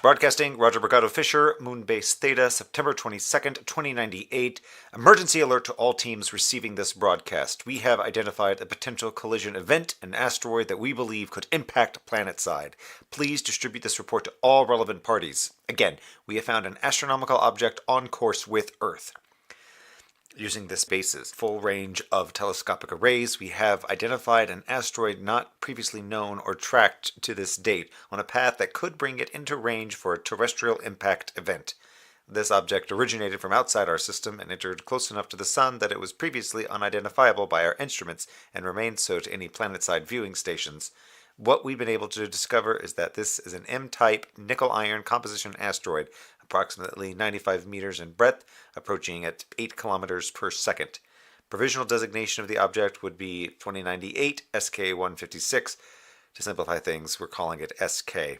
Broadcasting, Roger Brigado Fisher, Moonbase Theta, September 22nd, 2098. Emergency alert to all teams receiving this broadcast. We have identified a potential collision event, an asteroid that we believe could impact planetside. Please distribute this report to all relevant parties. Again, we have found an astronomical object on course with Earth. Using this base's full range of telescopic arrays, we have identified an asteroid not previously known or tracked to this date on a path that could bring it into range for a terrestrial impact event. This object originated from outside our system and entered close enough to the Sun that it was previously unidentifiable by our instruments and remained so to any planetside viewing stations. What we've been able to discover is that this is an M-type nickel-iron composition asteroid, approximately 95 meters in breadth, approaching at 8 kilometers per second. Provisional designation of the object would be 2098 SK-156. To simplify things, we're calling it SK.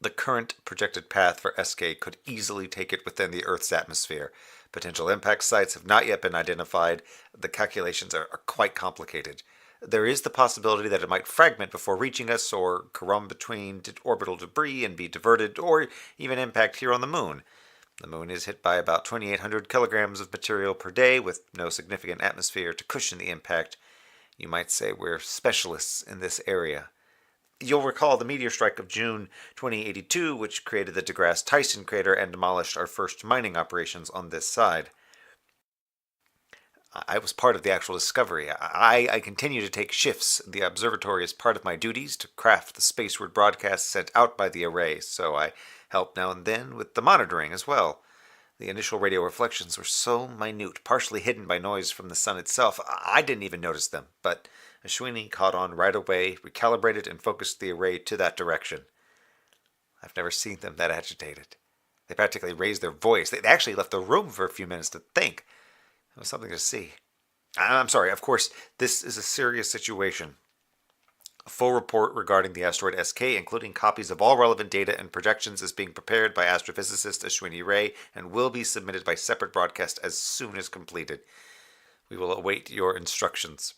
The current projected path for SK could easily take it within the Earth's atmosphere. Potential impact sites have not yet been identified. The calculations are quite complicated. There is the possibility that it might fragment before reaching us, or carome between orbital debris and be diverted, or even impact here on the Moon. The Moon is hit by about 2,800 kilograms of material per day, with no significant atmosphere to cushion the impact. You might say we're specialists in this area. You'll recall the meteor strike of June 2082, which created the deGrasse Tyson crater and demolished our first mining operations on this side. I was part of the actual discovery. I continue to take shifts in the observatory as part of my duties to craft the spaceward broadcasts sent out by the array, so I help now and then with the monitoring as well. The initial radio reflections were so minute, partially hidden by noise from the Sun itself, I didn't even notice them, but S1E8 caught on right away, recalibrated, and focused the array to that direction. I've never seen them that agitated. They practically raised their voice. They actually left the room for a few minutes to think. It was something to see. I'm sorry, of course, this is a serious situation. A full report regarding the asteroid SK, including copies of all relevant data and projections, is being prepared by astrophysicist S1E8 and will be submitted by separate broadcast as soon as completed. We will await your instructions.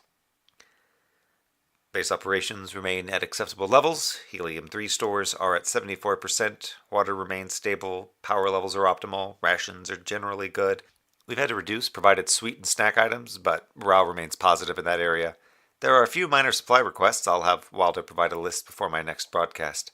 Base operations remain at acceptable levels. Helium-3 stores are at 74%. Water remains stable. Power levels are optimal. Rations are generally good. We've had to reduce provided sweet and snack items, but morale remains positive in that area. There are a few minor supply requests. I'll have Waldo provide a list before my next broadcast.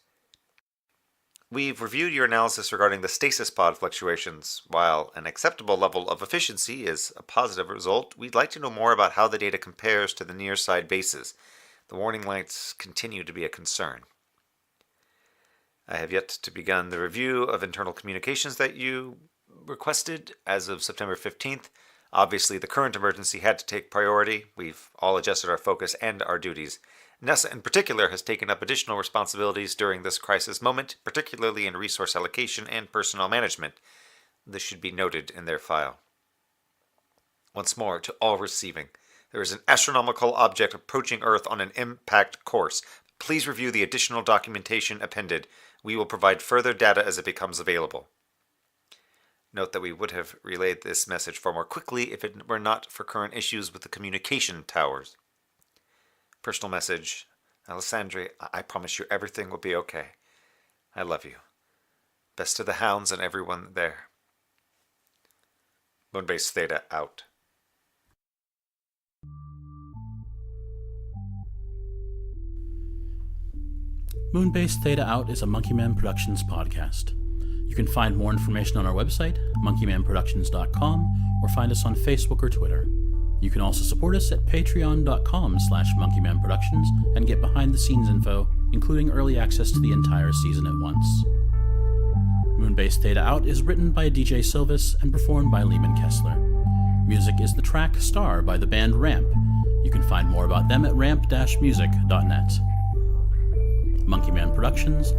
We've reviewed your analysis regarding the stasis pod fluctuations. While an acceptable level of efficiency is a positive result, we'd like to know more about how the data compares to the near-side bases. The warning lights continue to be a concern. I have yet to begin the review of internal communications that you requested as of September 15th. Obviously, the current emergency had to take priority. We've all adjusted our focus and our duties. NASA in particular has taken up additional responsibilities during this crisis moment, particularly in resource allocation and personnel management. This should be noted in their file. Once more, to all receiving, there is an astronomical object approaching Earth on an impact course. Please review the additional documentation appended. We will provide further data as it becomes available. Note that we would have relayed this message far more quickly if it were not for current issues with the communication towers. Personal message. Alessandri, I promise you everything will be okay. I love you. Best to the hounds and everyone there. Moonbase Theta out. Moonbase Theta Out is a Monkeyman Productions podcast. You can find more information on our website, monkeymanproductions.com, or find us on Facebook or Twitter. You can also support us at patreon.com/monkeymanproductions and get behind-the-scenes info, including early access to the entire season at once. Moonbase Theta Out is written by DJ Sylvis and performed by Leeman Kessler. Music is the track Star by the band Ramp. You can find more about them at ramp-music.net. Monkeyman Productions,